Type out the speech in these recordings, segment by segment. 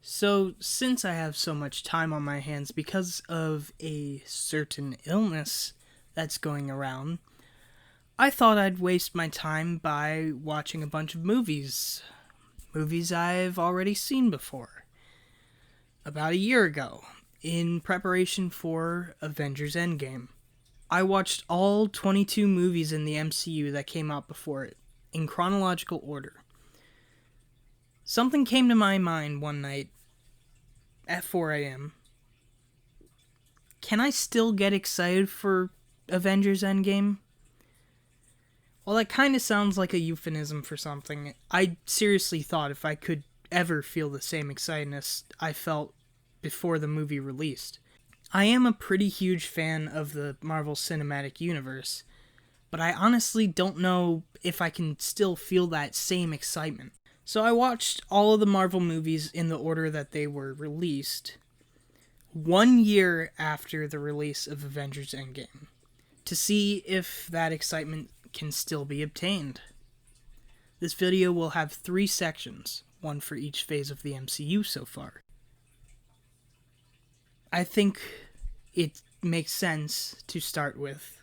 So, since I have so much time on my hands because of a certain illness that's going around, I thought I'd waste my time by watching a bunch of movies. Movies I've already seen before. About a year ago, in preparation for Avengers Endgame. I watched all 22 movies in the MCU that came out before it, in chronological order. Something came to my mind one night at 4 a.m. Can I still get excited for Avengers Endgame? Well, that kind of sounds like a euphemism for something. I seriously thought if I could ever feel the same excitedness I felt before the movie released. I am a pretty huge fan of the Marvel Cinematic Universe, but I honestly don't know if I can still feel that same excitement. So I watched all of the Marvel movies in the order that they were released, 1 year after the release of Avengers Endgame, to see if that excitement can still be obtained. This video will have 3 sections, one for each phase of the MCU so far. I think it makes sense to start with.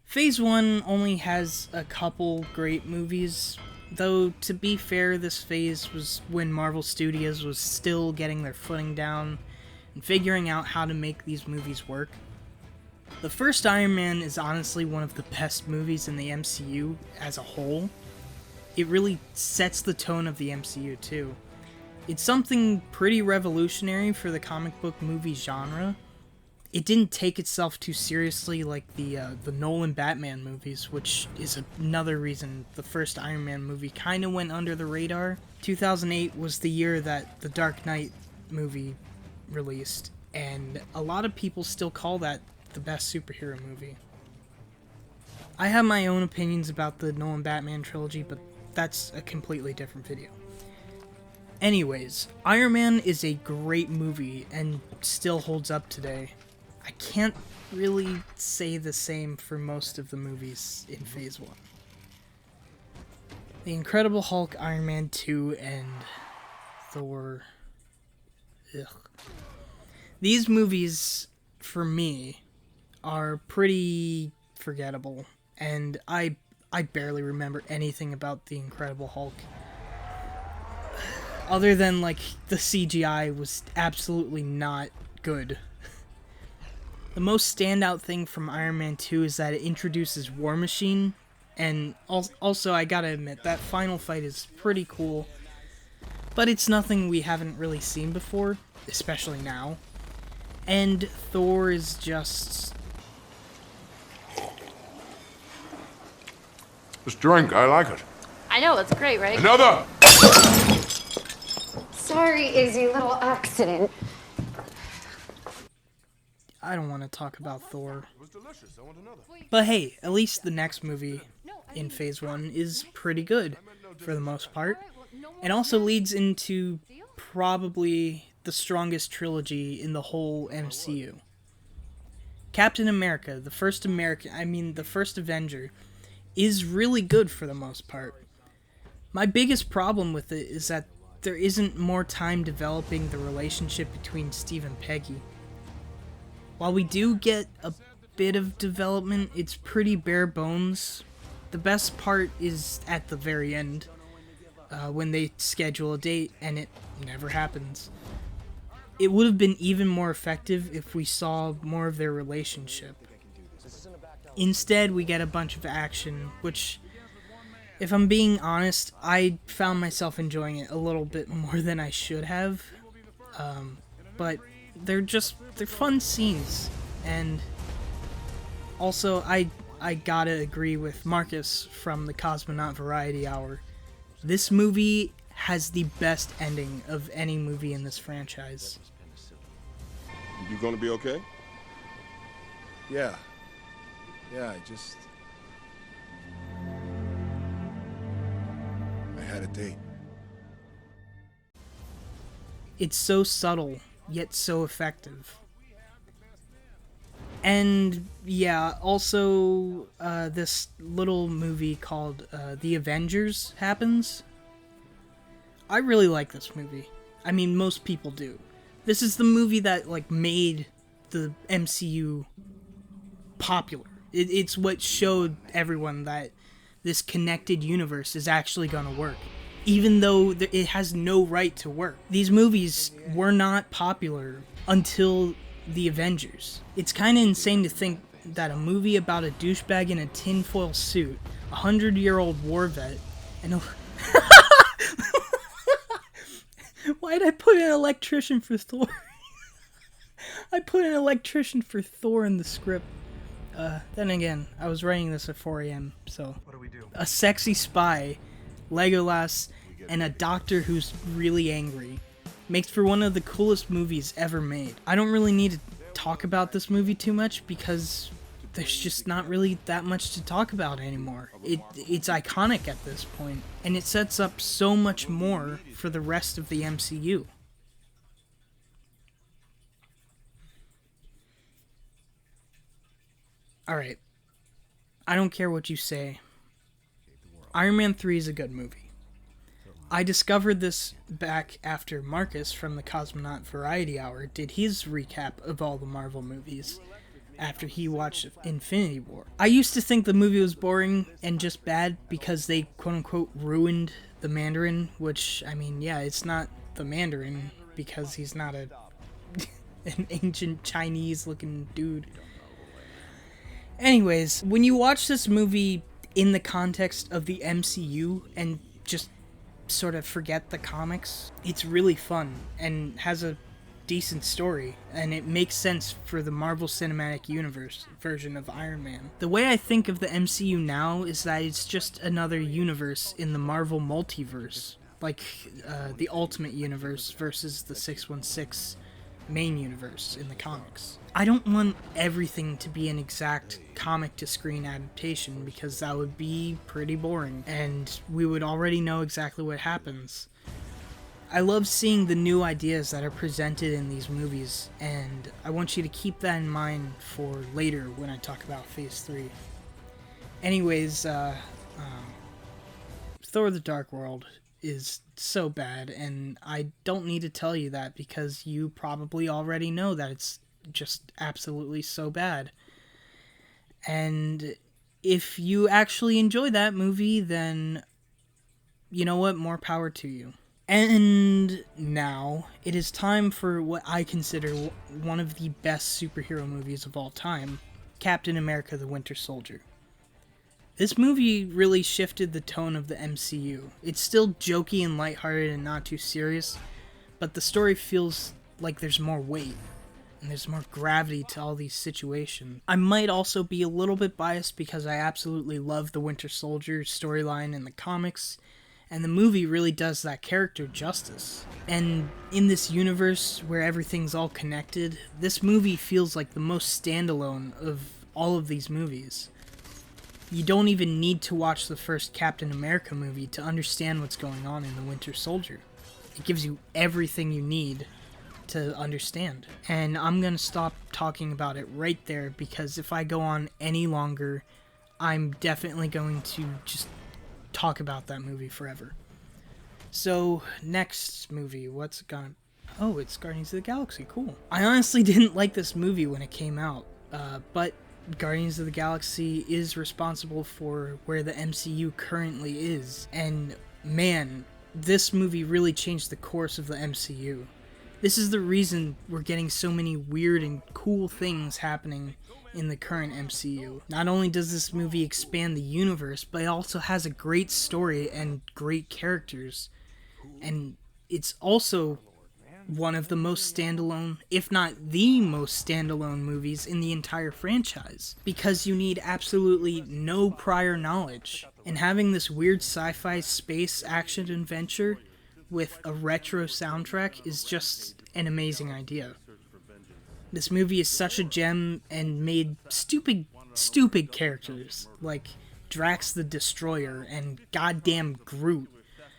Phase 1 only has a couple great movies, though to be fair, this phase was when Marvel Studios was still getting their footing down and figuring out how to make these movies work. The first Iron Man is honestly one of the best movies in the MCU as a whole. It really sets the tone of the MCU too. It's something pretty revolutionary for the comic book movie genre. It didn't take itself too seriously like the Nolan Batman movies, which is another reason the first Iron Man movie kind of went under the radar. 2008 was the year that the Dark Knight movie released, and a lot of people still call that the best superhero movie. I have my own opinions about the Nolan Batman trilogy, but that's a completely different video. Anyways, Iron Man is a great movie and still holds up today. I can't really say the same for most of the movies in Phase 1. The Incredible Hulk, Iron Man 2, and Thor. Ugh. These movies, for me, are pretty forgettable, and I barely remember anything about the Incredible Hulk. Other than, like, the CGI was absolutely not good. The most standout thing from Iron Man 2 is that it introduces War Machine, and also I gotta admit, that final fight is pretty cool, but it's nothing we haven't really seen before, especially now. And Thor is just... This drink, I like it. I know, it's great, right? Another! Sorry, Izzy, little accident. I don't want to talk about Thor. It was delicious. I want another. But hey, at least the next movie in Phase 1 is pretty good, for the most part, and also leads into probably the strongest trilogy in the whole MCU. Captain America, the first Avenger, is really good for the most part. My biggest problem with it is that there isn't more time developing the relationship between Steve and Peggy. While we do get a bit of development, it's pretty bare bones. The best part is at the very end, when they schedule a date and it never happens. It would have been even more effective if we saw more of their relationship. Instead, we get a bunch of action, which, if I'm being honest, I found myself enjoying it a little bit more than I should have. But they're fun scenes, and also I gotta agree with Marcus from the Cosmonaut Variety Hour. This movie has the best ending of any movie in this franchise. You gonna be okay? Yeah, I had a date. It's so subtle, yet so effective. And yeah, also this little movie called The Avengers happens. I really like this movie. I mean, most people do. This is the movie that, like, made the MCU popular. It's what showed everyone that this connected universe is actually going to work, even though it has no right to work. These movies were not popular until the Avengers. It's kind of insane to think that a movie about a douchebag in a tinfoil suit, a 100-year-old war vet, and a... Why'd I put an electrician for Thor? I put an electrician for Thor in the script. Then again, I was writing this at 4 a.m., so... What do we do? A sexy spy, Legolas, and a doctor who's really angry makes for one of the coolest movies ever made. I don't really need to talk about this movie too much because there's just not really that much to talk about anymore. It's iconic at this point, and it sets up so much more for the rest of the MCU. Alright, I don't care what you say. Iron Man 3 is a good movie. I discovered this back after Marcus from the Cosmonaut Variety Hour did his recap of all the Marvel movies after he watched Infinity War. I used to think the movie was boring and just bad because they quote-unquote ruined the Mandarin, which, I mean, yeah, it's not the Mandarin because he's not an ancient Chinese-looking dude. Anyways, when you watch this movie in the context of the MCU and just sort of forget the comics, it's really fun and has a decent story, and it makes sense for the Marvel Cinematic Universe version of Iron Man. The way I think of the MCU now is that it's just another universe in the Marvel multiverse, like the Ultimate Universe versus the 616 main universe in the comics. I don't want everything to be an exact comic-to-screen adaptation because that would be pretty boring, and we would already know exactly what happens. I love seeing the new ideas that are presented in these movies, and I want you to keep that in mind for later when I talk about Phase 3. Anyways, Thor the Dark World is so bad, and I don't need to tell you that because you probably already know that it's just absolutely so bad. And if you actually enjoy that movie, then you know what? More power to you. And now it is time for what I consider one of the best superhero movies of all time, Captain America: The Winter Soldier. This movie really shifted the tone of the MCU. It's still jokey and lighthearted and not too serious, but the story feels like there's more weight and there's more gravity to all these situations. I might also be a little bit biased because I absolutely love the Winter Soldier storyline in the comics, and the movie really does that character justice. And in this universe where everything's all connected, this movie feels like the most standalone of all of these movies. You don't even need to watch the first Captain America movie to understand what's going on in the Winter Soldier. It gives you everything you need to understand. And I'm gonna stop talking about it right there because if I go on any longer, I'm definitely going to just talk about that movie forever. So, next movie, oh, it's Guardians of the Galaxy, cool. I honestly didn't like this movie when it came out, but Guardians of the Galaxy is responsible for where the MCU currently is, and man, this movie really changed the course of the MCU. This is the reason we're getting so many weird and cool things happening in the current MCU. Not only does this movie expand the universe, but it also has a great story and great characters. And it's also one of the most standalone, if not the most standalone movies in the entire franchise. Because you need absolutely no prior knowledge. And having this weird sci-fi space action adventure with a retro soundtrack is just an amazing idea. This movie is such a gem and made stupid characters like Drax the Destroyer and goddamn Groot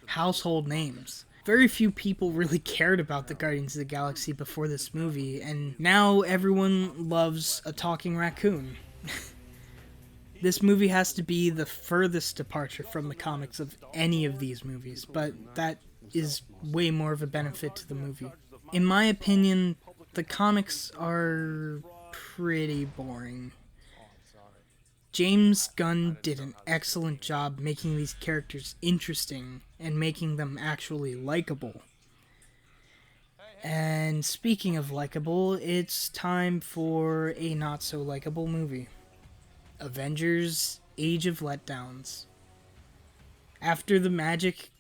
household names. Very few people really cared about the Guardians of the Galaxy before this movie, and now everyone loves a talking raccoon. This movie has to be the furthest departure from the comics of any of these movies, but that is way more of a benefit to the movie. In my opinion, the comics are pretty boring. James Gunn did an excellent job making these characters interesting and making them actually likable. And speaking of likable, it's time for a not-so-likable movie. Avengers: Age of Letdowns. After the magic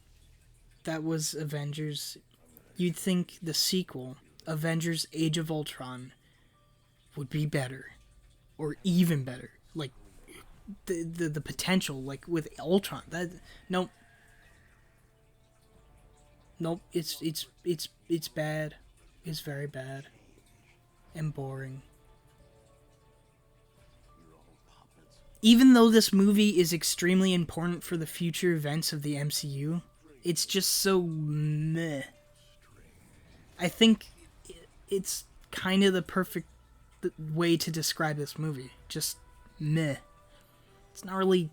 that was Avengers, you'd think the sequel, Avengers: Age of Ultron, would be better. Or even better. Like, the potential, like, with Ultron. Nope. Nope, it's bad. It's very bad. And boring. Even though this movie is extremely important for the future events of the MCU, it's just so meh. I think it's kind of the perfect way to describe this movie. Just meh. It's not really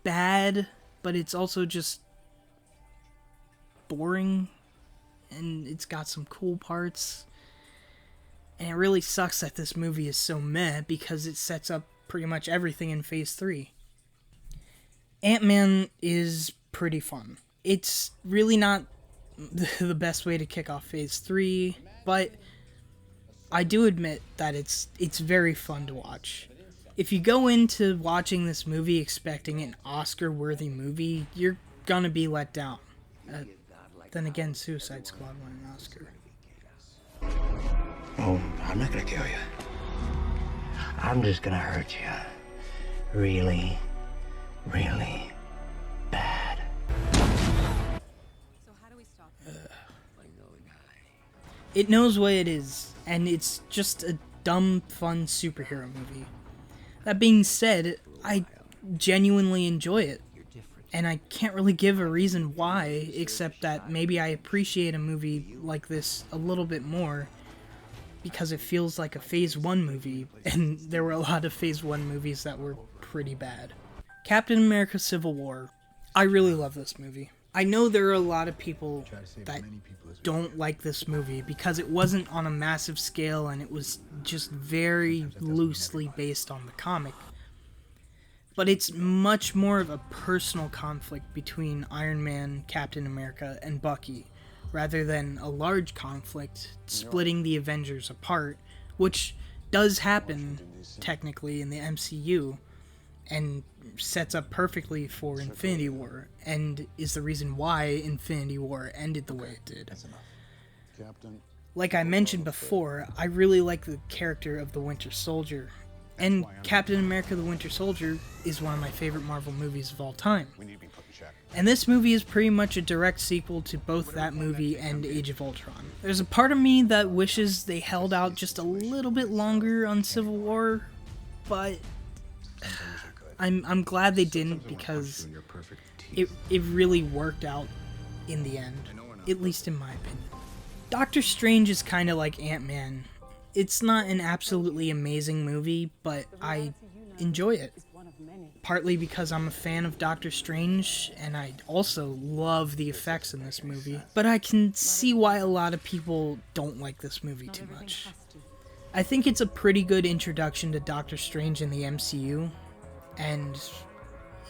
bad, but it's also just boring, and it's got some cool parts. And it really sucks that this movie is so meh because it sets up pretty much everything in Phase 3. Ant-Man is pretty fun. It's really not the best way to kick off Phase 3, but I do admit that it's very fun to watch. If you go into watching this movie expecting an Oscar-worthy movie, you're gonna be let down. Then again, Suicide Squad won an Oscar. Oh, I'm not gonna kill you. I'm just gonna hurt you. Really, really bad. So how do we stop him? It knows what it is, and it's just a dumb, fun superhero movie. That being said, I genuinely enjoy it. And I can't really give a reason why, except that maybe I appreciate a movie like this a little bit more because it feels like a Phase 1 movie, and there were a lot of Phase 1 movies that were pretty bad. Captain America: Civil War. I really love this movie. I know there are a lot of people that don't like this movie because it wasn't on a massive scale and it was just very loosely based on the comic. But it's much more of a personal conflict between Iron Man, Captain America, and Bucky, rather than a large conflict splitting the Avengers apart, which does happen, technically, in the MCU, and sets up perfectly for Infinity War, and is the reason why Infinity War ended the way it did. Like I mentioned before, I really like the character of the Winter Soldier, and Captain America: The Winter Soldier is one of my favorite Marvel movies of all time. And this movie is pretty much a direct sequel to both that movie and Age of Ultron. There's a part of me that wishes they held out just a little bit longer on Civil War, but I'm glad they didn't because it really worked out in the end, at least in my opinion. Doctor Strange is kind of like Ant-Man. It's not an absolutely amazing movie, but I enjoy it. Partly because I'm a fan of Doctor Strange, and I also love the effects in this movie. But I can see why a lot of people don't like this movie too much. I think it's a pretty good introduction to Doctor Strange in the MCU, and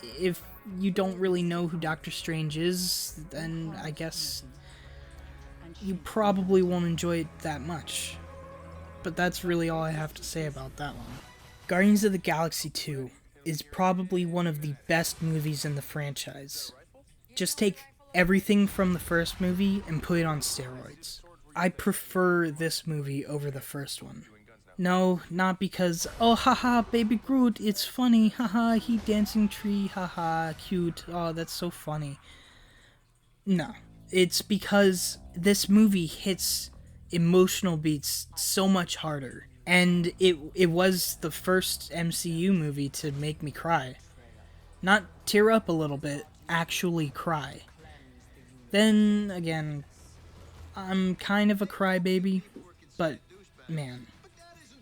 if you don't really know who Doctor Strange is, then I guess you probably won't enjoy it that much. But that's really all I have to say about that one. Guardians of the Galaxy 2 is probably one of the best movies in the franchise. Just take everything from the first movie and put it on steroids. I prefer this movie over the first one. No, not because, oh haha, Baby Groot, it's funny, haha, he dancing tree, haha, cute, oh that's so funny. No, it's because this movie hits emotional beats so much harder, and it was the first MCU movie to make me cry. Not tear up a little bit, actually cry. Then again, I'm kind of a crybaby, but man,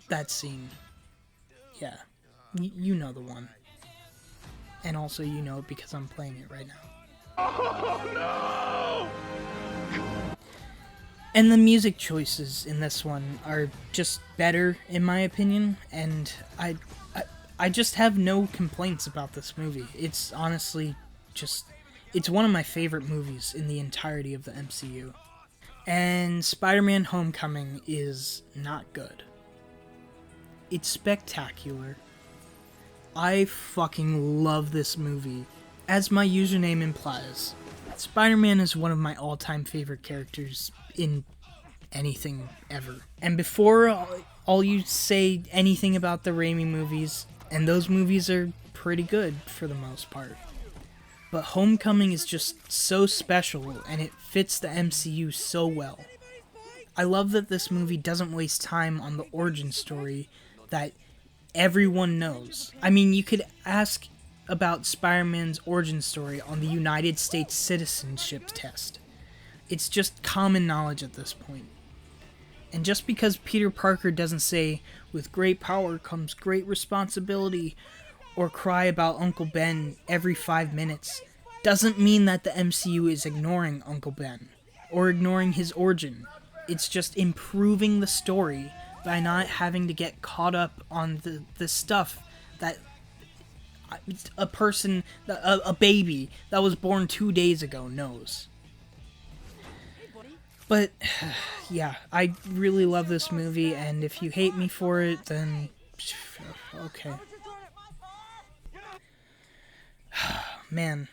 that scene, yeah, you know the one. And also you know it because I'm playing it right now. Oh no! And the music choices in this one are just better, in my opinion, and I just have no complaints about this movie. It's honestly just, it's one of my favorite movies in the entirety of the MCU. And Spider-Man Homecoming is not good. It's spectacular. I fucking love this movie. As my username implies, Spider-Man is one of my all-time favorite characters in anything ever. And before all you say anything about the Raimi movies, and those movies are pretty good for the most part, but Homecoming is just so special, and it fits the MCU so well. I love that this movie doesn't waste time on the origin story that everyone knows. I mean, you could ask about Spider-Man's origin story on the United States citizenship test. It's just common knowledge at this point. And just because Peter Parker doesn't say, "With great power comes great responsibility," or cry about Uncle Ben every 5 minutes, doesn't mean that the MCU is ignoring Uncle Ben, or ignoring his origin. It's just improving the story by not having to get caught up on the stuff that a person, a baby that was born 2 days ago knows. But, yeah, I really love this movie, and if you hate me for it, then okay. Man,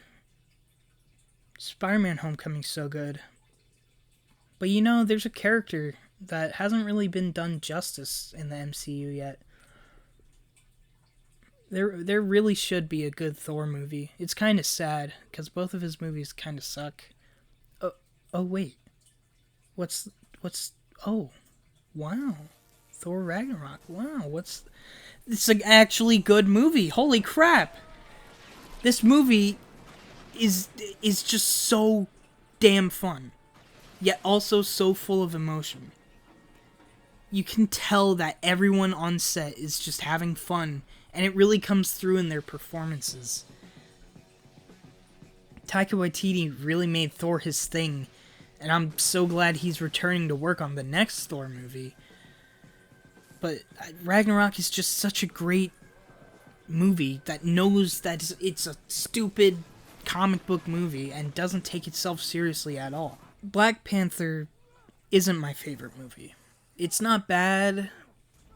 Spider-Man Homecoming's so good. But you know, there's a character that hasn't really been done justice in the MCU yet. There really should be a good Thor movie. It's kind of sad, because both of his movies kind of suck. Oh wait. Oh, wow. Thor Ragnarok. Wow, it's an actually good movie. Holy crap. This movie is just so damn fun, yet also so full of emotion. You can tell that everyone on set is just having fun, and it really comes through in their performances. Taika Waititi really made Thor his thing, and I'm so glad he's returning to work on the next Thor movie. But Ragnarok is just such a great movie that knows that it's a stupid comic book movie and doesn't take itself seriously at all. Black Panther isn't my favorite movie. It's not bad,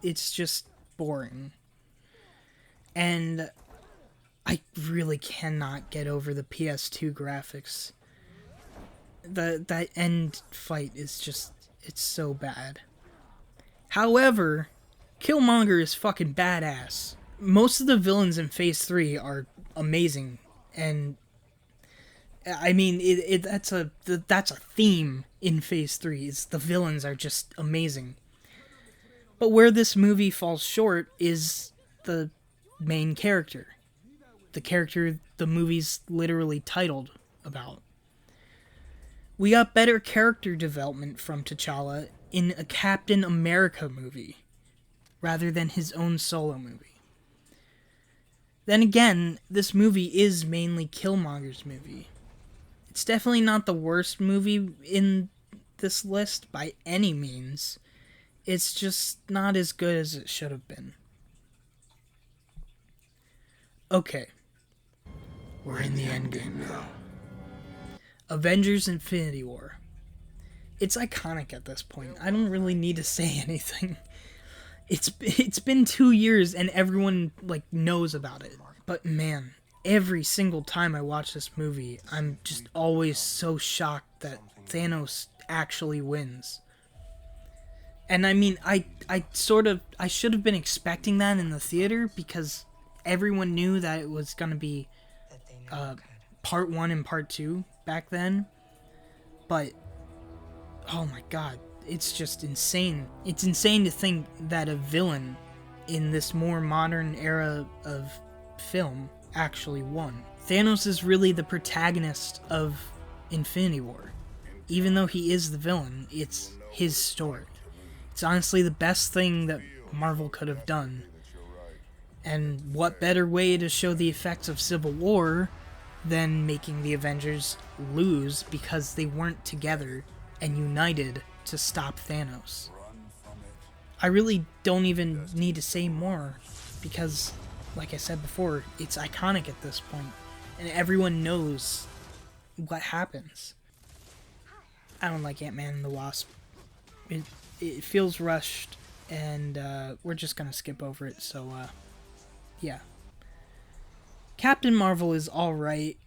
it's just boring. And I really cannot get over the PS2 graphics. That end fight is just, it's so bad. However, Killmonger is fucking badass. Most of the villains in Phase 3 are amazing, and I mean, that's a theme in Phase 3, is the villains are just amazing. But where this movie falls short is the main character. The character the movie's literally titled about. We got better character development from T'Challa in a Captain America movie, rather than his own solo movie. Then again, this movie is mainly Killmonger's movie. It's definitely not the worst movie in this list by any means. It's just not as good as it should have been. Okay. We're in the Endgame now. Avengers Infinity War. It's iconic at this point. I don't really need to say anything. It's been 2 years and everyone knows about it. But man, every single time I watch this movie, I'm just always so shocked that Thanos actually wins. And I mean, I should have been expecting that in the theater, because everyone knew that it was gonna be part 1 and part 2 back then. But oh my god, it's just insane. It's insane to think that a villain in this more modern era of film actually won. Thanos is really the protagonist of Infinity War. Even though he is the villain, it's his story. It's honestly the best thing that Marvel could have done. And what better way to show the effects of Civil War than making the Avengers lose because they weren't together and united to stop Thanos. I really don't even need to say more, because, like I said before, it's iconic at this point, and everyone knows what happens. I don't like Ant-Man and the Wasp. It feels rushed, and we're just gonna skip over it, so yeah. Captain Marvel is alright.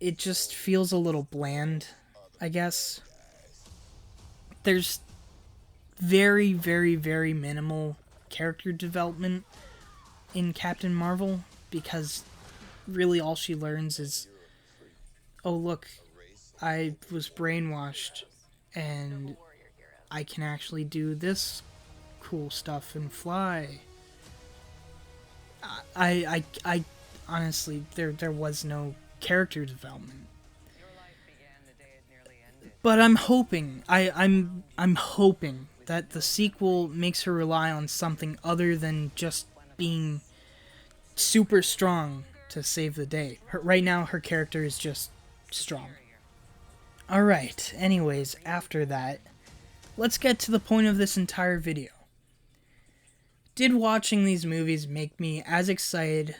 It just feels a little bland, I guess. There's very, very, very minimal character development in Captain Marvel, because really all she learns is, oh look, I was brainwashed and I can actually do this cool stuff and fly. I honestly, there was no character development. But I'm hoping, I'm hoping that the sequel makes her rely on something other than just being super strong to save the day. Right now, her character is just strong. Alright, anyways, after that, let's get to the point of this entire video. Did watching these movies make me as excited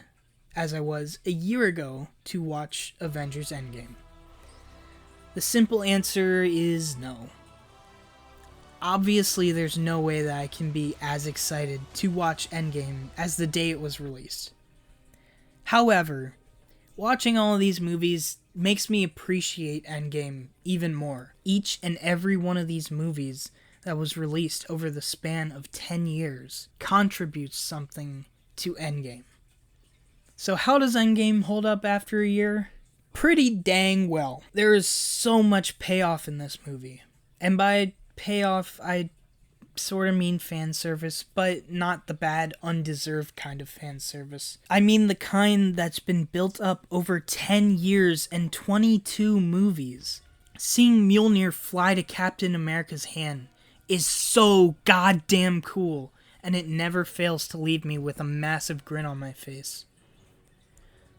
as I was a year ago to watch Avengers Endgame? The simple answer is no. Obviously, there's no way that I can be as excited to watch Endgame as the day it was released. However, watching all of these movies makes me appreciate Endgame even more. Each and every one of these movies that was released over the span of 10 years contributes something to Endgame. So how does Endgame hold up after a year? Pretty dang well. There is so much payoff in this movie. And by payoff, I sort of mean fan service, but not the bad, undeserved kind of fan service. I mean the kind that's been built up over 10 years and 22 movies. Seeing Mjolnir fly to Captain America's hand is so goddamn cool, and it never fails to leave me with a massive grin on my face.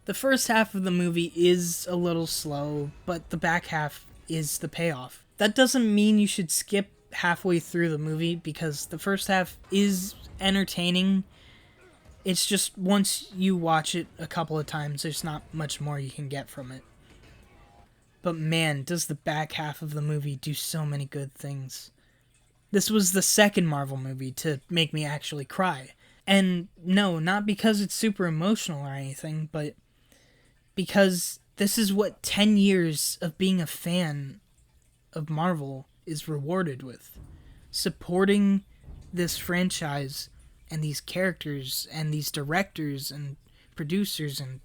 The first half of the movie is a little slow, but the back half is the payoff. That doesn't mean you should skip halfway through the movie, because the first half is entertaining. It's just once you watch it a couple of times, there's not much more you can get from it. But man, does the back half of the movie do so many good things. This was the second Marvel movie to make me actually cry. And no, not because it's super emotional or anything, but because this is what 10 years of being a fan of Marvel is rewarded with. Supporting this franchise and these characters and these directors and producers and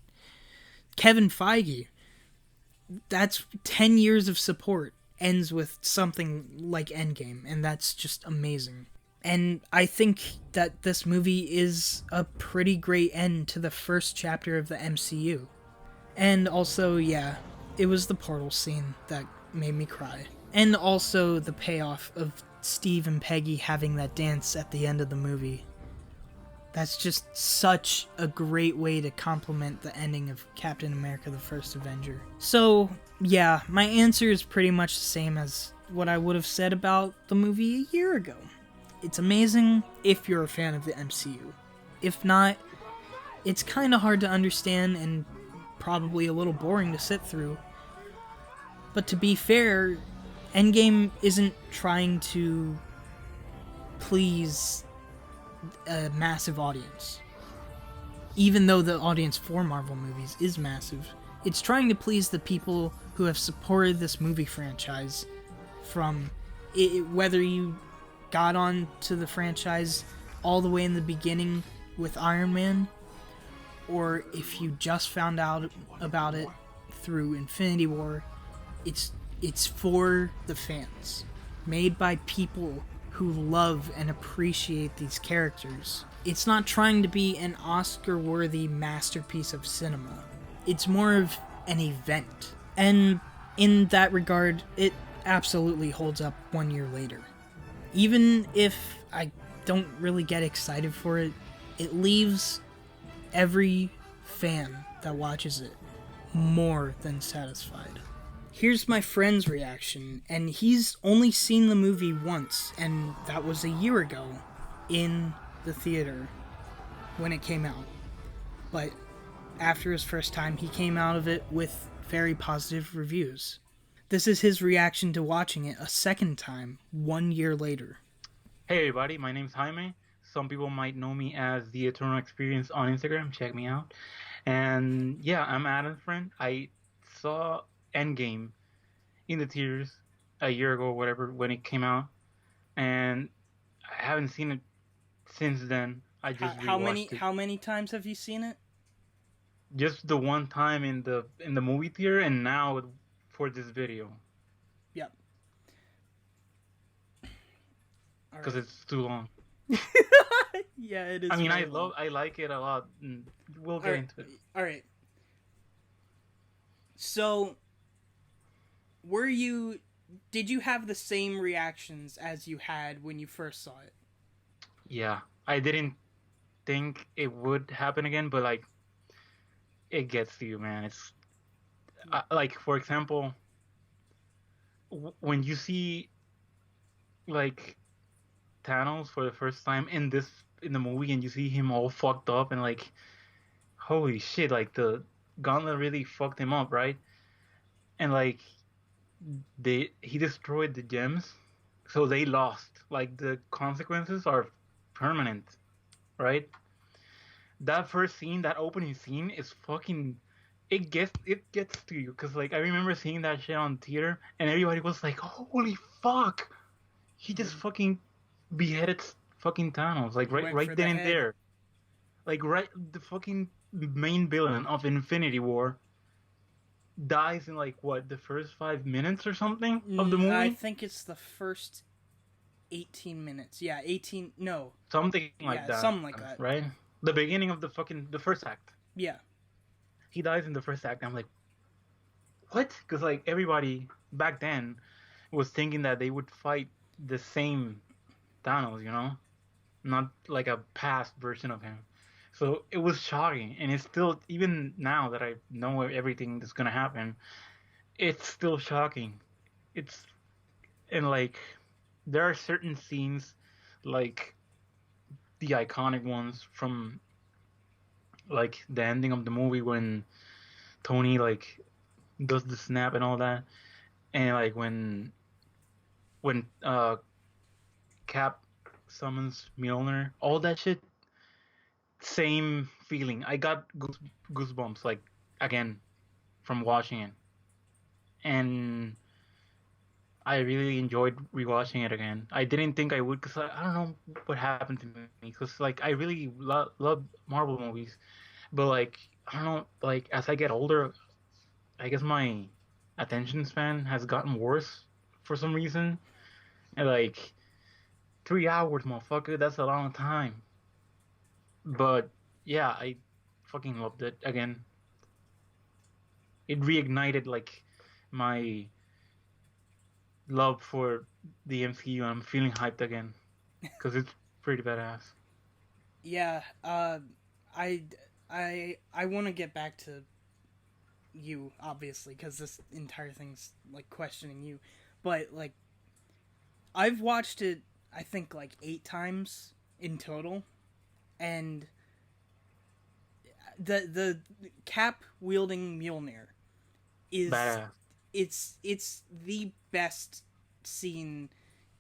Kevin Feige. That's 10 years of support ends with something like Endgame, and that's just amazing. And I think that this movie is a pretty great end to the first chapter of the MCU. And also, yeah, it was the portal scene that made me cry. And also the payoff of Steve and Peggy having that dance at the end of the movie. That's just such a great way to complement the ending of Captain America the First Avenger. So, yeah, my answer is pretty much the same as what I would have said about the movie a year ago. It's amazing if you're a fan of the MCU. If not, it's kind of hard to understand and probably a little boring to sit through. But to be fair, Endgame isn't trying to please a massive audience. Even though the audience for Marvel movies is massive, it's trying to please the people who have supported this movie franchise from it, whether you got on to the franchise all the way in the beginning with Iron Man, or if you just found out about it through Infinity War. It's for the fans, made by people who love and appreciate these characters. It's not trying to be an Oscar-worthy masterpiece of cinema. It's more of an event. And in that regard, it absolutely holds up 1 year later. Even if I don't really get excited for it, it leaves every fan that watches it more than satisfied. Here's my friend's reaction, and he's only seen the movie once, and that was a year ago in the theater when it came out. But after his first time, he came out of it with very positive reviews. This is his reaction to watching it a second time, 1 year later. Hey everybody, my name's Jaime. Some people might know me as The Eternal Experience on Instagram. Check me out. And yeah, I'm Adam's friend. I saw Endgame in the theaters a year ago or whatever when it came out. And I haven't seen it since then. I just rewatched it. How many times have you seen it? Just the one time in the movie theater, and now for this video. Yep. Because it's too long. Yeah, it is. I mean, I like it a lot. And we'll get into it. All right. So, did you have the same reactions as you had when you first saw it? Yeah, I didn't think it would happen again, but like, it gets to you, man. It's like, for example, when you see like Thanos for the first time in the movie, and you see him all fucked up, and like, holy shit, like the gauntlet really fucked him up, right? And like, he destroyed the gems, so they lost. Like, the consequences are permanent, right? That first scene, that opening scene, is fucking. It gets to you, because like, I remember seeing that shit on theater, and everybody was like, "Holy fuck!" He just fucking beheaded fucking Thanos, like right then and there. Like, right, the fucking main villain of Infinity War dies in like what, the first 5 minutes or something of the movie? I think it's the first 18 minutes. Yeah, 18. No, something like that. Something like that. Right? The beginning of the first act. Yeah. He dies in the first act. I'm like, what? Because like, everybody back then was thinking that they would fight the same Thanos, you know, not like a past version of him. So it was shocking, and it's still, even now that I know everything that's gonna happen, it's still shocking. And like, there are certain scenes, like the iconic ones from like the ending of the movie when Tony like does the snap and all that, and like when Cap summons Mjolnir, all that shit. Same feeling. I got goosebumps, like, again, from watching it, and I really enjoyed rewatching it again. I didn't think I would, because I don't know what happened to me, because like, I really love Marvel movies, but like, I don't know, like, as I get older, I guess my attention span has gotten worse for some reason, and like, 3 hours, motherfucker, that's a long time. But yeah, I fucking loved it again. It reignited like my love for the MCU. I'm feeling hyped again because it's pretty badass. Yeah, I want to get back to you, obviously, because this entire thing's like questioning you, but like, I've watched it, I think, like 8 times in total. And the Cap wielding Mjolnir is badass. It's the best scene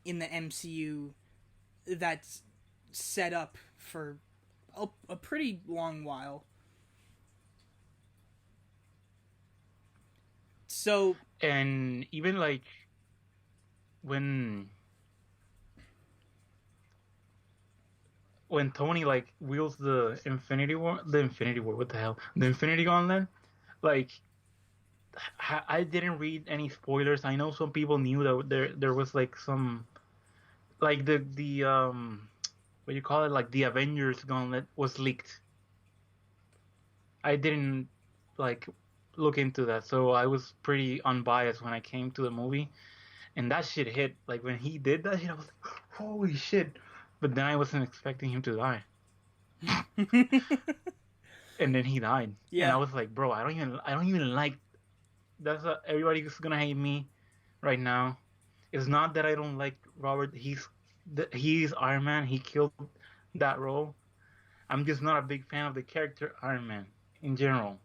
in the MCU that's set up for a pretty long while. So, and even like when Tony like wields the Infinity War, what the hell, the Infinity Gauntlet, like, I didn't read any spoilers. I know some people knew that there was like some, like the what do you call it, like the Avengers Gauntlet was leaked. I didn't like look into that, so I was pretty unbiased when I came to the movie, and that shit hit. Like, when he did that shit, I was like, holy shit. But then I wasn't expecting him to die. And then he died. Yeah. And I was like, bro, I don't even like everybody's gonna hate me right now. It's not that I don't like Robert. He's Iron Man. He killed that role. I'm just not a big fan of the character Iron Man in general.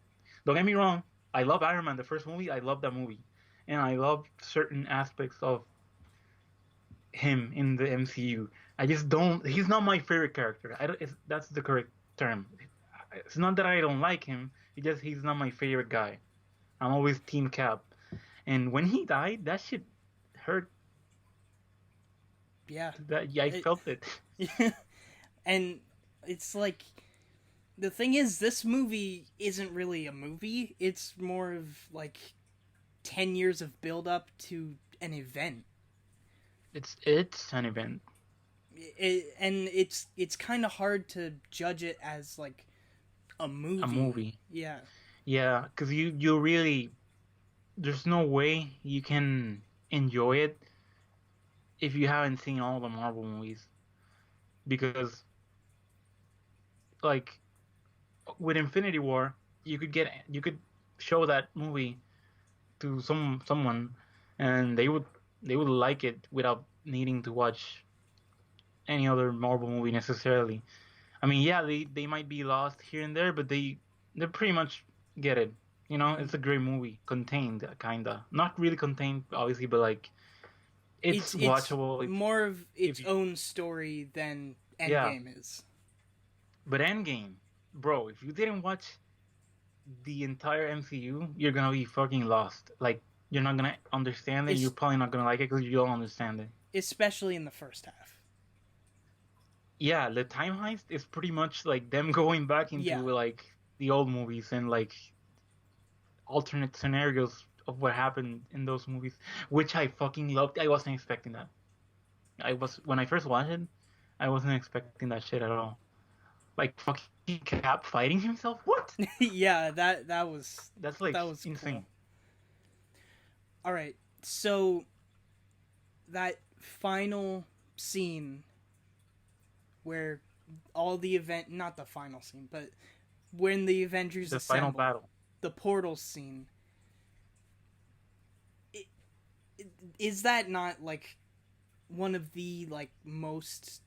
Don't get me wrong. I love Iron Man, the first movie. I love that movie, and I love certain aspects of him in the MCU. I just don't. He's not my favorite character. I don't, that's the correct term. It's not that I don't like him. It's just he's not my favorite guy. I'm always Team Cap. And when he died, that shit hurt. Yeah. Yeah, I felt it. And it's like, the thing is, this movie isn't really a movie. It's more of like 10 years of build up to an event. It's an event. And it's kind of hard to judge it as like a movie. A movie. Yeah. Yeah, because you really, there's no way you can enjoy it if you haven't seen all the Marvel movies. Because, like, with Infinity War, you could show that movie to someone, and they would like it without needing to watch any other Marvel movie necessarily. I mean, yeah, they might be lost here and there, but they pretty much get it. You know, it's a great movie, contained, kinda. Not really contained, obviously, but like, it's watchable. It's more of its own story than Endgame is. But Endgame, bro, if you didn't watch the entire MCU, you're gonna be fucking lost. Like, you're not gonna understand it. You're probably not gonna like it because you don't understand it. Especially in the first half. Yeah, the time heist is pretty much like them going back into like the old movies and like alternate scenarios of what happened in those movies, which I fucking loved. I wasn't expecting that. When I first watched it, I wasn't expecting that shit at all. Like fucking Cap fighting himself? What? Yeah, that's like insane. Cool. All right, so that final scene where all the not the final scene, but when the Avengers assemble, final battle, the portal scene. Is that not like one of the like most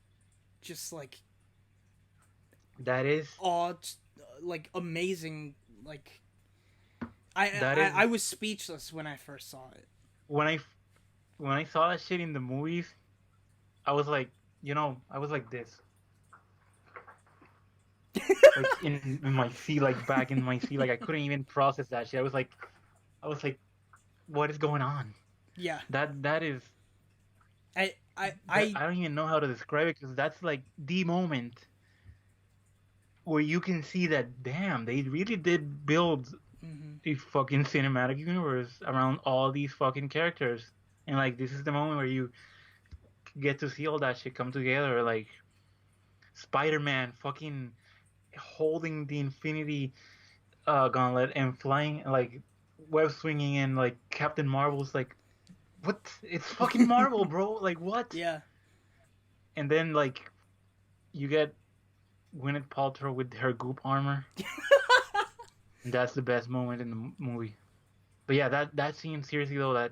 just like that is odd, like amazing, like I was speechless when I first saw it. When I saw that shit in the movies, I was like, I was like this. Like in my seat, like back in my seat, like I couldn't even process that shit. I was like, what is going on? Yeah. That is. I don't even know how to describe it because that's like the moment where you can see that damn, they really did build a fucking cinematic universe around all these fucking characters, and like this is the moment where you get to see all that shit come together, like Spider-Man fucking holding the Infinity Gauntlet and flying, like web swinging, and like Captain Marvel's like, what? It's fucking Marvel, bro. Like what? Yeah. And then like you get Gwyneth Paltrow with her goop armor. And that's the best moment in the movie. But yeah, that scene, seriously though,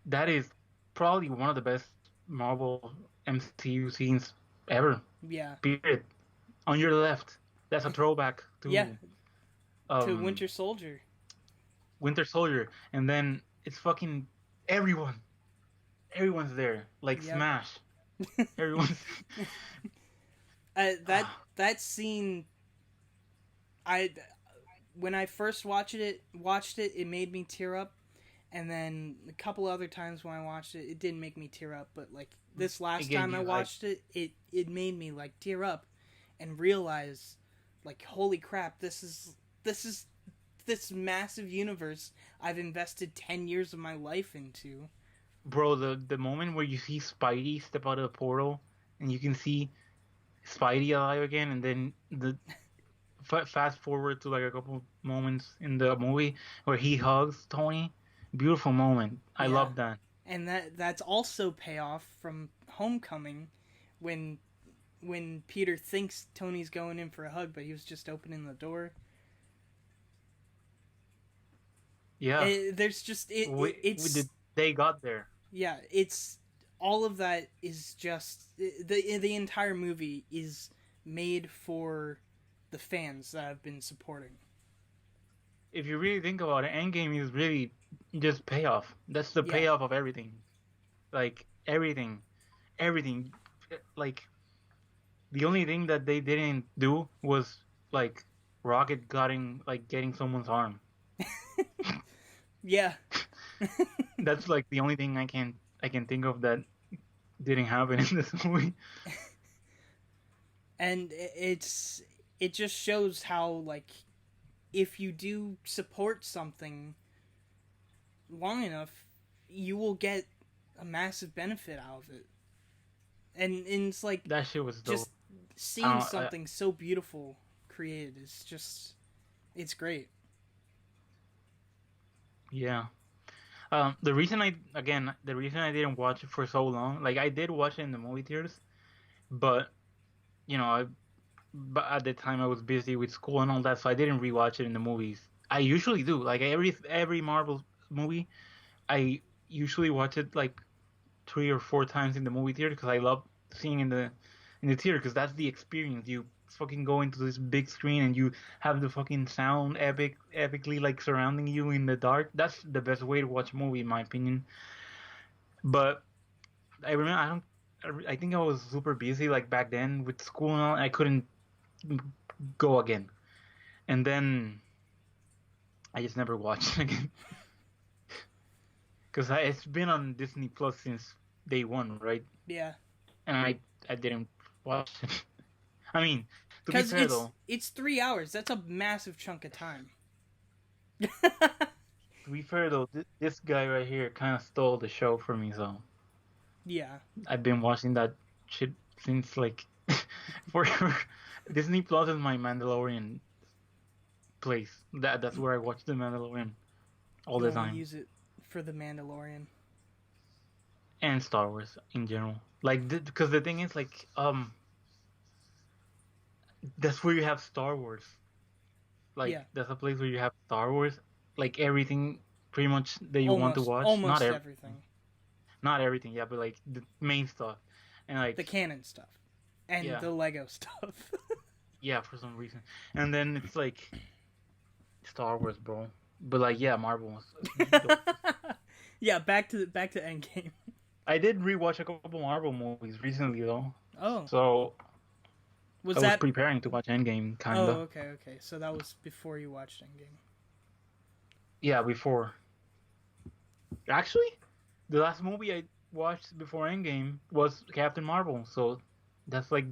that is probably one of the best Marvel MCU scenes ever. Yeah. Period. On your left, that's a throwback to to Winter Soldier. Winter Soldier, and then it's fucking everyone's there, like Smash. Everyone's. That scene, when I first watched it, it made me tear up, and then a couple other times when I watched it, it didn't make me tear up. But like this last time I watched it made me like tear up, and realize, like, holy crap, this is this massive universe I've invested 10 years of my life into. Bro, the moment where you see Spidey step out of the portal and you can see Spidey alive again, and then the fast forward to like a couple moments in the movie where he hugs Tony. Beautiful moment. I love that. And that's also payoff from Homecoming, when Peter thinks Tony's going in for a hug, but he was just opening the door. Yeah, There's just we they got there. yeah, it's all of that is just the entire movie is made for the fans that have been supporting. If you really think about it, Endgame is really just payoff. That's the Yeah. payoff of everything. Like everything. Like the only thing that they didn't do was like Rocket getting someone's arm. Yeah. That's like the only thing I can think of that didn't happen in this movie. And it just shows how, like, if you do support something long enough, you will get a massive benefit out of it. And it's like That shit was dope. just seeing something so beautiful created is just, it's great. Yeah. The reason I didn't watch it for so long, like I did watch it in the movie theaters, but you know, but at the time I was busy with school and all that, so I didn't rewatch it in the movies. I usually do, like every Marvel movie, I usually watch it like 3 or 4 times in the movie theater because I love seeing in the theater because that's the experience. You fucking go into this big screen and you have the fucking sound epically like surrounding you in the dark. That's the best way to watch a movie in my opinion. But I remember I think I was super busy like back then with school and all. I couldn't go again, and then I just never watched it again because it's been on Disney Plus since day one, right? Yeah. And I didn't watch it. I mean, to be Because fair though, it's 3 hours. That's a massive chunk of time. this guy right here kind of stole the show for me. So Yeah. I've been watching that shit since like forever. Disney Plus is my Mandalorian place. That's where I watch the Mandalorian all the You wanna time, use it for the Mandalorian. and Star Wars in general. Like because the thing is like that's where you have Star Wars. Like Yeah. that's a place where you have Star Wars. Like everything pretty much that you want to watch. Almost everything. Not everything, yeah, but like the main stuff, and like The canon stuff. And Yeah. the Lego stuff. yeah, for some reason, and then it's like Star Wars, bro. But like yeah, Marvel was. Yeah, back to Endgame. I did rewatch a couple Marvel movies recently though, Oh. so Was I was that preparing to watch Endgame, kinda. Oh, okay. So that was before you watched Endgame. Yeah, before. Actually, the last movie I watched before Endgame was Captain Marvel, so that's like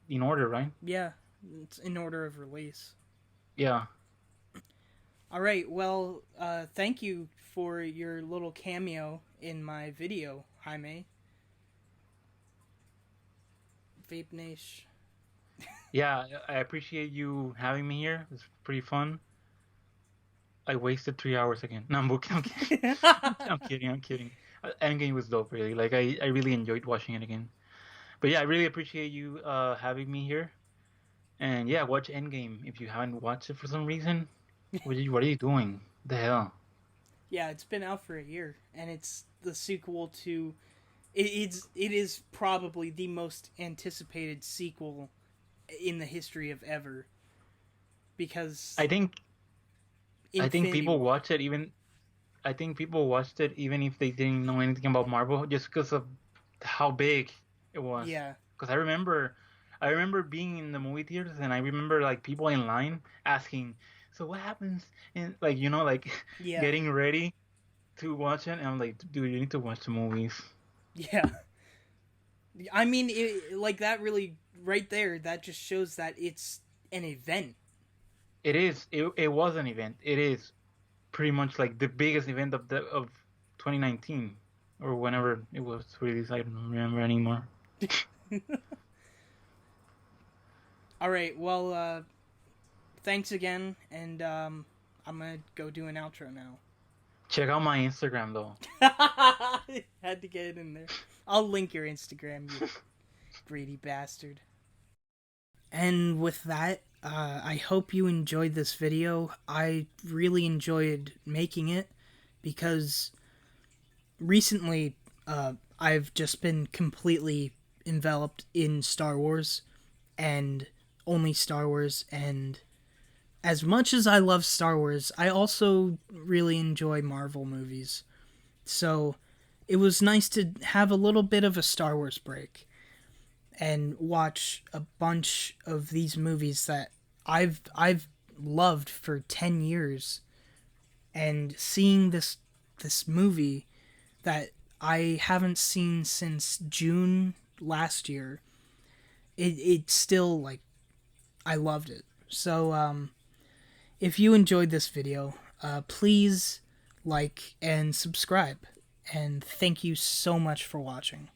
in order, right? Yeah, it's in order of release. Yeah. All right. Well, thank you for your little cameo in my video, Jaime. Vape Nash. Yeah, I appreciate you having me here. It's pretty fun. I wasted 3 hours again. No, I'm kidding. I'm kidding. Endgame was dope, really. Like, I really enjoyed watching it again. But yeah, I really appreciate you having me here. And yeah, watch Endgame if you haven't watched it for some reason. What are you doing? The hell? Yeah, it's been out for a year, and it's the sequel to. It is probably the most anticipated sequel in the history of ever. Because I think people War. watch it even. I think people watched it even if they didn't know anything about Marvel, just because of how big it was. Yeah. Because I remember being in the movie theaters, and I remember like people in line asking, "So what happens?" And like Yeah. getting ready to watch it, and I'm like, "Dude, you need to watch the movies." Yeah. I mean, like that really right there. That just shows that it's an event. It is. It was an event. It is pretty much like the biggest event of 2019 or whenever it was released. I don't remember anymore. All right. Well, thanks again, and I'm gonna go do an outro now. Check out my Instagram though. Had to get it in there. I'll link your Instagram, you greedy bastard. And with that, I hope you enjoyed this video. I really enjoyed making it because recently I've just been completely enveloped in Star Wars and only Star Wars, and as much as I love Star Wars, I also really enjoy Marvel movies. So it was nice to have a little bit of a Star Wars break and watch a bunch of these movies that I've loved for 10 years, and seeing this movie that I haven't seen since June last year, it still, like, I loved it. So if you enjoyed this video, please like and subscribe, and thank you so much for watching.